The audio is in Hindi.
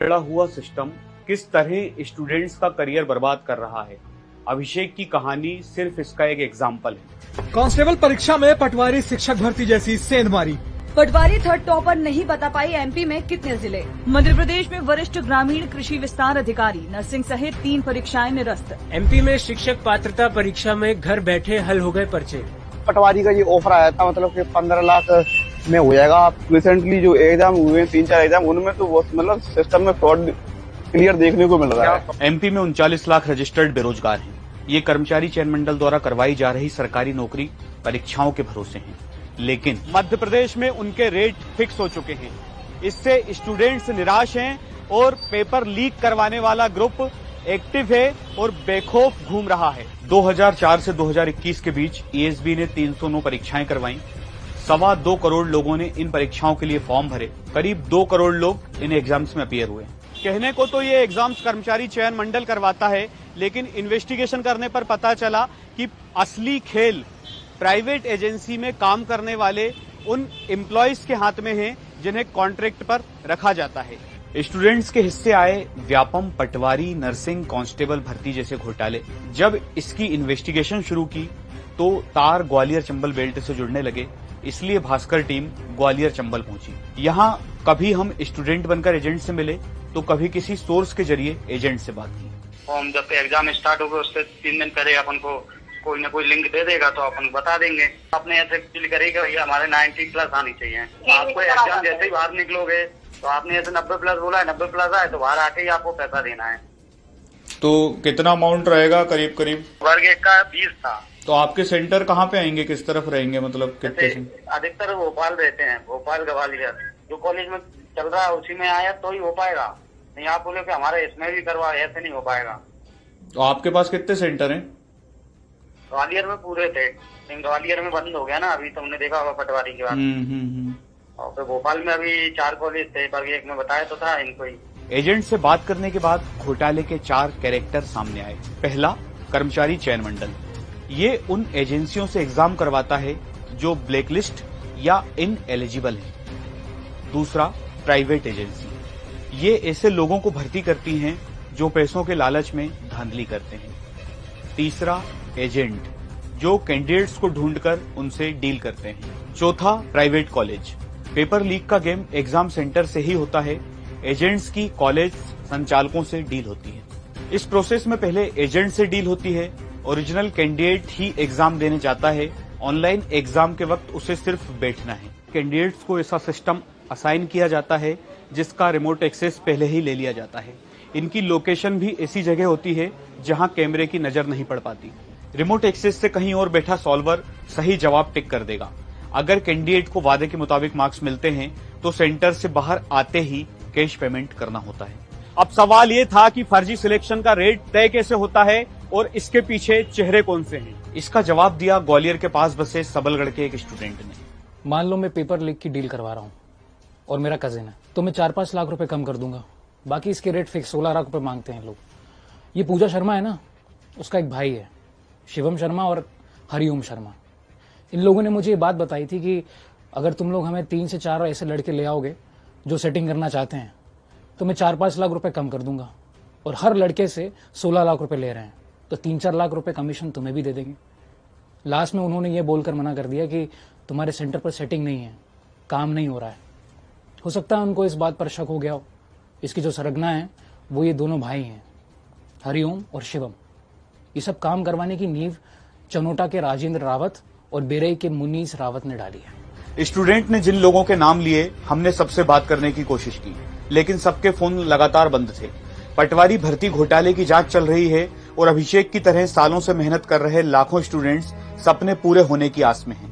बिगड़ा हुआ सिस्टम किस तरह स्टूडेंट्स का करियर बर्बाद कर रहा है, अभिषेक की कहानी सिर्फ इसका एक एग्जाम्पल है। कांस्टेबल परीक्षा में पटवारी शिक्षक भर्ती जैसी सेंधमारी। पटवारी थर्ड टॉपर नहीं बता पाई एमपी में कितने जिले। मध्य प्रदेश में वरिष्ठ ग्रामीण कृषि विस्तार अधिकारी नर्सिंग सहित 3 परीक्षाएं निरस्त। एमपी में शिक्षक पात्रता परीक्षा में घर बैठे हल हो गए पर्चे। पटवारी का ये ऑफर आया था, मतलब कि 15 लाख में हो जाएगा। रिसेंटली जो एग्जाम हुए 3-4 एग्जाम, उनमें तो मतलब सिस्टम में फ्रॉड क्लियर देखने को मिल रहा है। एमपी में 39 लाख रजिस्टर्ड बेरोजगार हैं। ये कर्मचारी चयन मंडल द्वारा करवाई जा रही सरकारी नौकरी परीक्षाओं के भरोसे हैं, लेकिन मध्य प्रदेश में उनके रेट फिक्स हो चुके हैं। इससे स्टूडेंट्स निराश हैं और पेपर लीक करवाने वाला ग्रुप एक्टिव है और बेखौफ घूम रहा है। 2004 से 2021 के बीच ईएसबी ने 309 परीक्षाएं करवाई। 2.25 करोड़ लोगों ने इन परीक्षाओं के लिए फॉर्म भरे। करीब 2 करोड़ लोग इन एग्जाम्स में अपीयर हुए। कहने को तो ये एग्जाम्स कर्मचारी चयन मंडल करवाता है, लेकिन इन्वेस्टिगेशन करने पर पता चला कि असली खेल प्राइवेट एजेंसी में काम करने वाले उन एम्प्लॉयज के हाथ में है जिन्हें कॉन्ट्रैक्ट पर रखा जाता है। स्टूडेंट्स के हिस्से आए व्यापम, पटवारी, नर्सिंग, कांस्टेबल भर्ती जैसे घोटाले। जब इसकी इन्वेस्टिगेशन शुरू की तो तार ग्वालियर चंबल बेल्ट से जुड़ने लगे, इसलिए भास्कर टीम ग्वालियर चंबल पहुंची। यहाँ कभी हम स्टूडेंट बनकर एजेंट से मिले तो कभी किसी सोर्स के जरिए एजेंट से बात की। फॉर्म जब एग्जाम स्टार्ट होगा उससे 3 दिन पहले अपन को कोई ना कोई लिंक दे देगा तो अपन बता देंगे। अपने ऐसे फील करेगा भैया हमारे 90 प्लस आनी चाहिए। आपको एग्जाम जैसे ही बाहर निकलोगे तो आपने ऐसे 90 प्लस बोला है, 90 प्लस आए तो बाहर आके ही आपको पैसा देना है। तो कितना अमाउंट रहेगा? करीब करीब वर्ग 1 का 20 था। तो आपके सेंटर कहाँ पे आएंगे, किस तरफ रहेंगे, मतलब कितने? अधिकतर भोपाल रहते हैं, भोपाल, ग्वालियर। जो कॉलेज में चल रहा है उसी में आया तो ही हो पाएगा, नहीं आप बोले कि हमारे इसमें भी करवा, ऐसे नहीं हो पाएगा। तो आपके पास कितने सेंटर हैं? ग्वालियर में पूरे थे, लेकिन ग्वालियर में बंद हो गया ना, अभी तुमने देखा होगा पटवारी के बाद। और फिर भोपाल में अभी 4 कॉलेज थे, पर एक में बताया तो था इनको ही। एजेंट से बात करने के बाद घोटाले के 4 कैरेक्टर सामने आए। पहला, कर्मचारी चयन मंडल। ये उन एजेंसियों से एग्जाम करवाता है जो ब्लैकलिस्ट या इनएलिजिबल है। दूसरा, प्राइवेट एजेंसी। ये ऐसे लोगों को भर्ती करती हैं जो पैसों के लालच में धांधली करते हैं। तीसरा, एजेंट, जो कैंडिडेट्स को ढूंढकर उनसे डील करते हैं। चौथा, प्राइवेट कॉलेज। पेपर लीक का गेम एग्जाम सेंटर से ही होता है, एजेंट्स की कॉलेज संचालकों से डील होती है। इस प्रोसेस में पहले एजेंट से डील होती है, ओरिजिनल कैंडिडेट ही एग्जाम देने जाता है। ऑनलाइन एग्जाम के वक्त उसे सिर्फ बैठना है। कैंडिडेट्स को ऐसा सिस्टम असाइन किया जाता है जिसका रिमोट एक्सेस पहले ही ले लिया जाता है। इनकी लोकेशन भी ऐसी जगह होती है जहां कैमरे की नजर नहीं पड़ पाती। रिमोट एक्सेस से कहीं और बैठा सॉल्वर सही जवाब टिक कर देगा। अगर कैंडिडेट को वादे के मुताबिक मार्क्स मिलते हैं तो सेंटर से बाहर आते ही कैश पेमेंट करना होता है। अब सवाल ये था कि फर्जी सिलेक्शन का रेट तय कैसे होता है और इसके पीछे चेहरे कौन से हैं? इसका जवाब दिया ग्वालियर के पास बसे सबलगढ़ के एक स्टूडेंट ने। मान लो मैं पेपर लीक की डील करवा रहा हूँ और मेरा कजिन है, तो मैं 4-5 लाख रुपए कम कर दूंगा। बाकी इसके रेट फिक्स 16 लाख रुपए मांगते हैं लोग। ये पूजा शर्मा है ना, उसका एक भाई है शिवम शर्मा और हरिओम शर्मा। इन लोगों ने मुझे ये बात बताई थी कि अगर तुम लोग हमें 3 से 4 ऐसे लड़के ले आओगे जो सेटिंग करना चाहते हैं तो मैं 4-5 लाख रुपए कम कर दूंगा, और हर लड़के से 16 लाख रुपए ले रहे हैं तो 3-4 लाख रुपए कमीशन तुम्हें भी दे देंगे। लास्ट में उन्होंने ये बोलकर मना कर दिया कि तुम्हारे सेंटर पर सेटिंग नहीं है, काम नहीं हो रहा है। हो सकता है उनको इस बात पर शक हो गया हो। इसकी जो सरगना है वो ये दोनों भाई हैं, हरिओम और शिवम। ये सब काम करवाने की नींव चनोटा के राजेंद्र रावत और बेरई के मुनीस रावत ने डाली है। स्टूडेंट ने जिन लोगों के नाम लिए, हमने सबसे बात करने की कोशिश की, लेकिन सबके फोन लगातार बंद थे। पटवारी भर्ती घोटाले की जांच चल रही है और अभिषेक की तरह सालों से मेहनत कर रहे लाखों स्टूडेंट्स सपने पूरे होने की आस में हैं।